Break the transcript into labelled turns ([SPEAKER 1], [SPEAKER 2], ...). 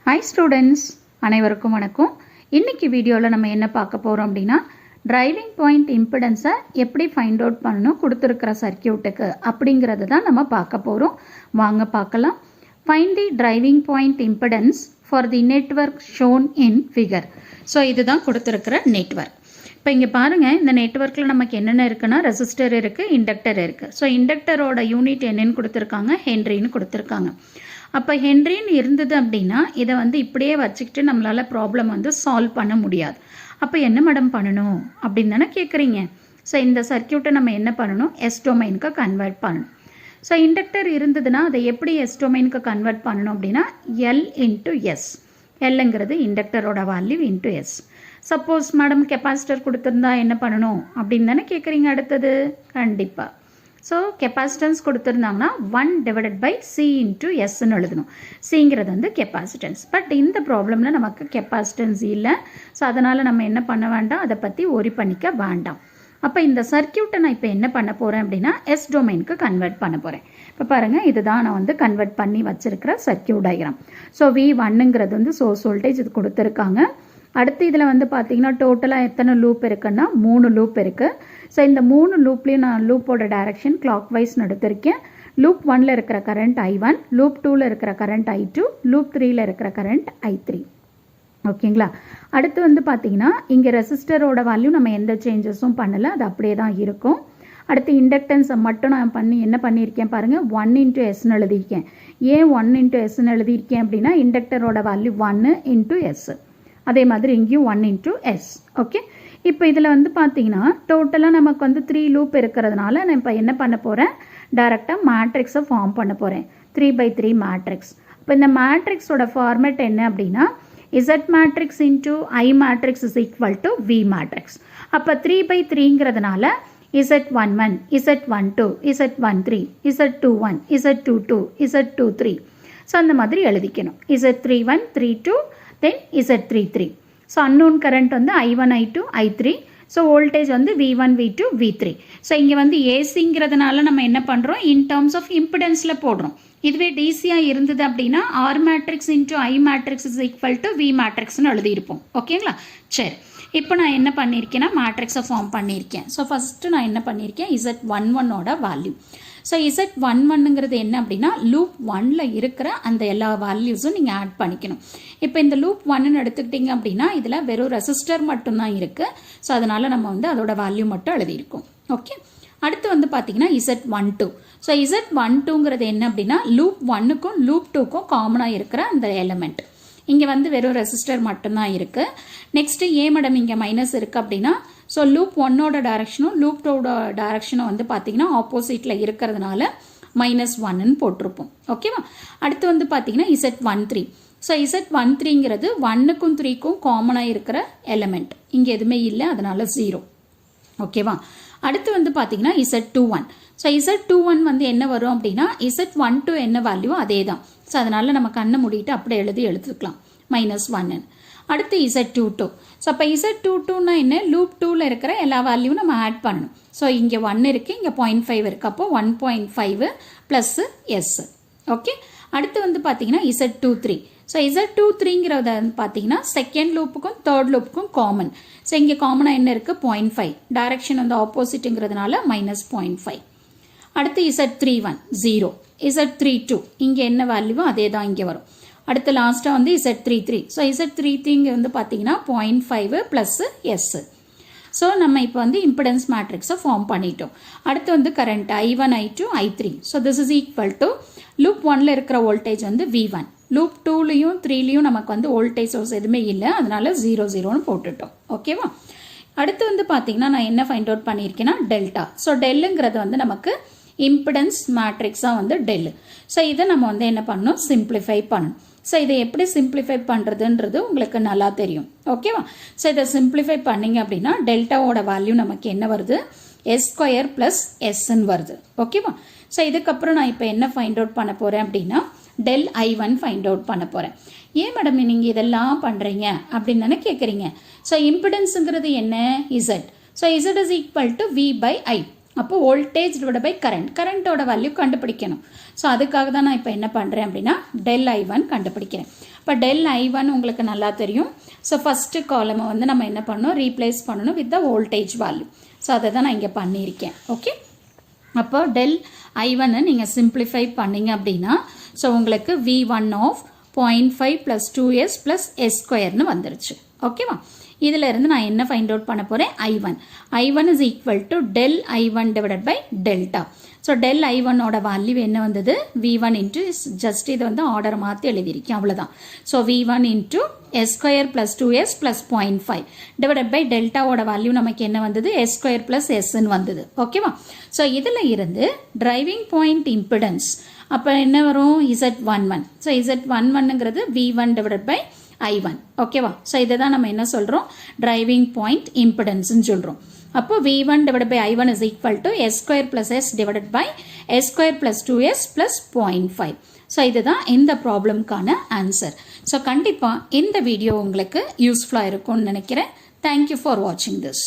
[SPEAKER 1] Hi students, அனைவருக்கும் வணக்கம். இன்னைக்கு வீடியோவில் நம்ம என்ன பார்க்க போகிறோம் அப்படின்னா டிரைவிங் பாயிண்ட் இம்பிடன்ஸை எப்படி ஃபைண்ட் அவுட் பண்ணணும் கொடுத்துருக்கிற சர்க்கியூட்டுக்கு அப்படிங்கிறது தான் நம்ம பார்க்க போகிறோம். வாங்க பார்க்கலாம். Find the driving point impedance for the network shown in figure. So இதுதான் கொடுத்துருக்கிற நெட்வொர்க். இப்போ இங்கே பாருங்கள், இந்த நெட்வொர்க்கில் நமக்கு என்னென்ன இருக்குன்னா ரெசிஸ்டர் இருக்குது, இண்டக்டர் இருக்குது. ஸோ இண்டக்டரோட யூனிட் என்னன்னு கொடுத்துருக்காங்க, ஹென்ரின்னு கொடுத்துருக்காங்க. அப்போ ஹென்ரின்னு இருந்தது அப்படின்னா இதை இப்படியே வச்சுக்கிட்டு நம்மளால் ப்ராப்ளம் சால்வ் பண்ண முடியாது. அப்போ என்ன மேடம் பண்ணணும் அப்படின்னு தானே கேட்குறீங்க. ஸோ இந்த சர்க்கியூட்டை நம்ம என்ன பண்ணணும், எஸ் டொமைனுக்கு கன்வெர்ட் பண்ணணும். ஸோ இண்டக்டர் இருந்ததுன்னா அதை எப்படி எஸ் டொமைனுக்கு கன்வெர்ட் பண்ணணும் அப்படின்னா எல் இன்ட்டு எஸ். எல்லுங்கிறது இண்டக்டரோட value into S. Suppose madam capacitor கொடுத்துருந்தா என்ன பண்ணணும் அப்படின்னு தானே கேட்குறீங்க. அடுத்தது கண்டிப்பாக ஸோ கெப்பாசிட்டன்ஸ் கொடுத்துருந்தாங்கன்னா 1/C இன்ட்டு எஸ்ன்னு எழுதணும். சிங்கிறது கெப்பாசிட்டன்ஸ். பட் இந்த ப்ராப்ளமில் நமக்கு கெப்பாசிட்டன்ஸ் இல்லை. ஸோ அதனால் நம்ம என்ன பண்ண வேண்டாம், அதை பற்றி ஒரி பண்ணிக்க வேண்டாம். அப்போ இந்த சர்க்கியூட்டை நான் இப்போ என்ன பண்ண போகிறேன் அப்படின்னா எஸ் டொமைனுக்கு கன்வெர்ட் பண்ண போகிறேன். இப்போ பாருங்கள், இதுதான் நான் கன்வெர்ட் பண்ணி வச்சுருக்கிற சர்க்கியூட் டயக்ராம். ஸோ V1ங்கிறது சோர்ஸ் வோல்டேஜ் இது கொடுத்துருக்காங்க. அடுத்து இதில் பார்த்தீங்கன்னா டோட்டலாக எத்தனை லூப் இருக்குன்னா 3 லூப் இருக்குது. ஸோ இந்த 3 லூப்லேயும் நான் லூப்போட டைரக்ஷன் கிளாக் வைஸ் எடுத்திருக்கேன். லூப் 1ல் இருக்கிற கரண்ட் I1, லூப் 2ல் இருக்கிற கரண்ட் I2, லூப் 3ல் இருக்கிற கரண்ட் I3. ஓகேங்களா. அடுத்து பார்த்தீங்கன்னா இங்கே ரெசிஸ்டரோட வேல்யூ நம்ம எந்த சேஞ்சஸும் பண்ணலை, அது அப்படியே தான் இருக்கும். அடுத்து இண்டக்டன்ஸை மட்டும் நான் என்ன பண்ணியிருக்கேன் பாருங்கள், 1 இன்ட்டு எஸ்ன்னு எழுதியிருக்கேன். ஏன் 1 இன்ட்டு எஸ்ன்னு எழுதியிருக்கேன் அப்படின்னா இண்டக்டரோட வேல்யூ 1 இன்ட்டு எஸ். அதே மாதிரி இங்கேயும் 1 இன்ட்டு எஸ். ஓகே. இப்போ இதில் பார்த்தீங்கன்னா டோட்டலாக நமக்கு 3 லூப் இருக்கிறதுனால நான் இப்போ என்ன பண்ண போகிறேன், டைரெக்டாக மேட்ரிக்ஸை ஃபார்ம் பண்ண போகிறேன். 3/3 மேட்ரிக்ஸ். இப்போ இந்த மேட்ரிக்ஸோட ஃபார்மேட் என்ன அப்படின்னா Z matrix into I matrix is equal to V matrix. அப்போ 3/3ங்கிறதுனால Z11, Z12, Z13, Z21, Z22, Z23. So அந்த மாதிரி எழுதிக்கணும். Z31, 32, then Z33. So unknown current I1, I2, I3. So voltage V1, V2, V3. So இங்கே ஏசிங்கிறதுனால நம்ம என்ன பண்ணுறோம், in terms of இம்பிடன்ஸில் போடுறோம். இதுவே டிசியாக இருந்தது அப்படின்னா R matrix into I matrix is equal to V மேட்ரிக்ஸ்னு எழுதியிருப்போம். ஓகேங்களா. சரி, இப்போ நான் என்ன பண்ணியிருக்கேன்னா மேட்ரிக்ஸை ஃபார்ம் பண்ணியிருக்கேன். ஸோ ஃபஸ்ட்டு நான் என்ன பண்ணியிருக்கேன், Z11ஓட வேல்யூ. ஸோ Z11ங்கிறது என்ன அப்படின்னா லூப் 1ல் இருக்கிற அந்த எல்லா வேல்யூஸும் நீங்கள் ஆட் பண்ணிக்கணும். இப்போ இந்த லூப் 1ன்னு எடுத்துக்கிட்டிங்க அப்படின்னா இதில் வெறும் ரெசிஸ்டர் மட்டும்தான் இருக்குது. ஸோ அதனால் நம்ம அதோட வேல்யூ மட்டும் எழுதியிருக்கோம். ஓகே. அடுத்து பார்த்தீங்கன்னா Z12. ஸோ Z12ங்கிறது என்ன அப்படின்னா லூப் 1க்கும் லூப் 2க்கும் காமனாக இருக்கிற அந்த எலிமெண்ட். இங்கே வெறும் ரெசிஸ்டர் மட்டும்தான் இருக்குது. நெக்ஸ்ட்டு ஏ மேடம் இங்கே மைனஸ் இருக்குது அப்படின்னா ஸோ லூப் 1ஓட டைரக்ஷனும் லூப் 2ஓட டைரக்ஷனும் பார்த்தீங்கன்னா ஆப்போசிட்டில் இருக்கிறதுனால -1ன்னு போட்டிருப்போம். ஓகேவா. அடுத்து பார்த்தீங்கன்னா Z13. ஸோ Z13ங்கிறது 1க்கும் 3க்கும் காமனாக இருக்கிற எலிமெண்ட். இங்கே எதுவுமே இல்லை, அதனால 0. ஓகேவா. அடுத்து பார்த்தீங்கன்னா Z21. ஸோ Z21 என்ன வரும் அப்படின்னா Z12 என்ன வேல்யூ அதே தான். ஸோ அதனால் நம்ம கண்ணை மூடிட்டு அப்படியே எழுதிக்கலாம் -1. அடுத்து Z22. ஸோ அப்போ Z22னா என்ன, லூப் 2ல் இருக்கிற எல்லா வேல்யூவும் நம்ம ஆட் பண்ணணும். ஸோ இங்கே 1 இருக்குது, இங்கே 0.5 இருக்குது. அப்போ 1.5 ப்ளஸ் எஸ். ஓகே. அடுத்து பார்த்தீங்கன்னா Z23. ஸோ Z23ங்கிறத பார்த்தீங்கன்னா செகண்ட் லூப்புக்கும் தேர்ட் லூப்புக்கும் காமன். ஸோ இங்கே காமனாக என்ன இருக்குது, 0.5. டைரக்ஷன் ஆப்போசிட்டுங்கிறதுனால -0.5. அடுத்து Z31 0. Z32 இங்கே என்ன வேல்யூவோ அதே தான் இங்கே வரும். அடுத்து லாஸ்ட்டாக Z33. ஸோ Z33 பார்த்தீங்கன்னா 0.5 ப்ளஸ் எஸ். ஸோ நம்ம இப்போ இம்பிடன்ஸ் மேட்ரிக்ஸை ஃபார்ம் பண்ணிட்டோம். அடுத்து current I1, I2, I3. So this is equal to loop 1ல் இருக்கிற வோல்டேஜ் V1. லூப் 2லையும் 3லையும் நமக்கு வோல்டேஜ் சோர்ஸ் எதுவுமே இல்லை, அதனால 0, 0ன்னு போட்டுட்டோம். ஓகேவா. அடுத்து பார்த்தீங்கன்னா நான் என்ன ஃபைண்ட் அவுட் பண்ணியிருக்கேன்னா டெல்டா. ஸோ டெல்லுங்கிறது நமக்கு இம்பிடன்ஸ் மேட்ரிக்ஸாக டெல். ஸோ இதை நம்ம என்ன பண்ணணும், சிம்பிளிஃபை பண்ணணும். ஸோ இதை எப்படி சிம்பிளிஃபை பண்ணுறதுன்றது உங்களுக்கு நல்லா தெரியும். ஓகேவா. ஸோ இதை சிம்பிளிஃபை பண்ணிங்க அப்படின்னா டெல்டாவோட வேல்யூ நமக்கு என்ன வருது, S² ப்ளஸ் எஸ்ன்னு வருது. ஓகேவா. ஸோ இதுக்கப்புறம் நான் இப்போ என்ன ஃபைண்ட் அவுட் பண்ண போகிறேன் அப்படின்னா டெல் I1 ஃபைண்ட் அவுட் பண்ண போகிறேன். ஏன் மேடம் நீங்கள் இதெல்லாம் பண்ணுறீங்க அப்படின்னு தானே கேட்குறீங்க. ஸோ இம்பிடன்ஸுங்கிறது என்ன, Z. So Z is equal to V/I. அப்போ வோல்டேஜ் டிவைட் பை கரண்ட்டோட வேல்யூ கண்டுபிடிக்கணும். ஸோ அதுக்காக தான் நான் இப்போ என்ன பண்ணுறேன் அப்படின்னா டெல் I1 கண்டுபிடிக்கிறேன். இப்போ டெல் I1 உங்களுக்கு நல்லா தெரியும். ஸோ ஃபஸ்ட்டு காலமை வந்து நம்ம என்ன பண்ணணும், ரீப்ளேஸ் பண்ணணும் with the voltage value. So அதை தான் நான் இங்கே பண்ணியிருக்கேன். ஓகே, அப்போ டெல் I1 நீங்கள் சிம்பிளிஃபை பண்ணிங்க அப்படின்னா ஸோ உங்களுக்கு V1 ஆஃப் 0.5 + 2s + s² வந்துருச்சு. ஓகேவா, இதில் இருந்து நான் என்ன ஃபைண்ட் அவுட் பண்ண போகிறேன், I1 is equal to del I1 divided by delta. So del I1 ஓட வேல்யூ என்ன வந்தது, V1 இன்ட்டு ஜஸ்ட் இது வந்து ஆர்டர் மாற்றி எழுதியிருக்கேன் அவ்வளோதான். So V1 into s² + 2s + 0.5 divided by டெல்டாவோட வேல்யூ நமக்கு என்ன வந்தது, s² + sன்னு வந்தது. ஓகேவா, ஸோ இதில் இருந்து டிரைவிங் பாயிண்ட் இம்பிடன்ஸ் அப்போ என்ன வரும், Z11. ஸோ Z11ங்கிறது V1 டிவைடட் பை I1. ஓகேவா, ஸோ இதை தான் நம்ம என்ன சொல்கிறோம், டிரைவிங் பாயிண்ட் இம்பிடன்ஸ்ன்னு சொல்கிறோம். அப்போ V1 divided by I1 is equal to s² + s divided by s² + 2s + 0.5. So இதுதான் இந்த ப்ராப்ளம்க்கான ஆன்சர். ஸோ கண்டிப்பாக இந்த வீடியோ உங்களுக்கு யூஸ்ஃபுல்லாக இருக்கும்னு நினைக்கிறேன். தேங்க்யூ ஃபார் வாட்சிங் திஸ்.